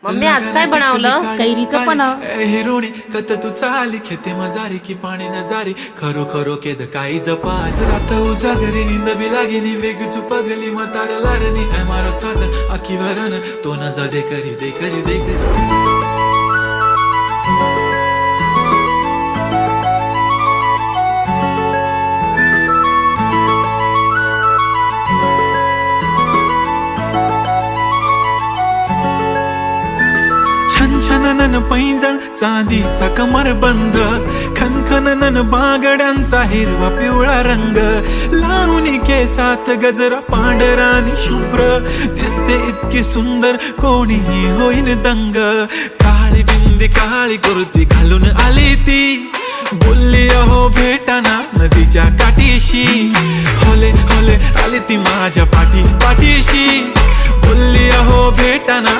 Mummy आज काय बनवलं? कैरीचं पण. हिरोणी कत तू चाली खेते मजारी की पाणी नजारी खरो खरो केद काही जपाल रात उजागरी निंद बी लागेनी वेग चुपगली मतार लारणी मारो साथ आखी वरण तो न जा दे करी दे करी दे करी छनछनन पैंजण चांदीचा कमर बंद खनखनन बागड्यांचा हिरवा पिवळा रंग लावणी केसात गजरा पांढरानी शुभ्र दिसते इतकी सुंदर कोणीही होईन दंग काळी बिंदी काळी कुर्ती घालून आली ती बोलली अहो भेटाना नदीच्या काठीशी होले होले आली ती माझ्या पाठीशी बोलली अहो भेटाना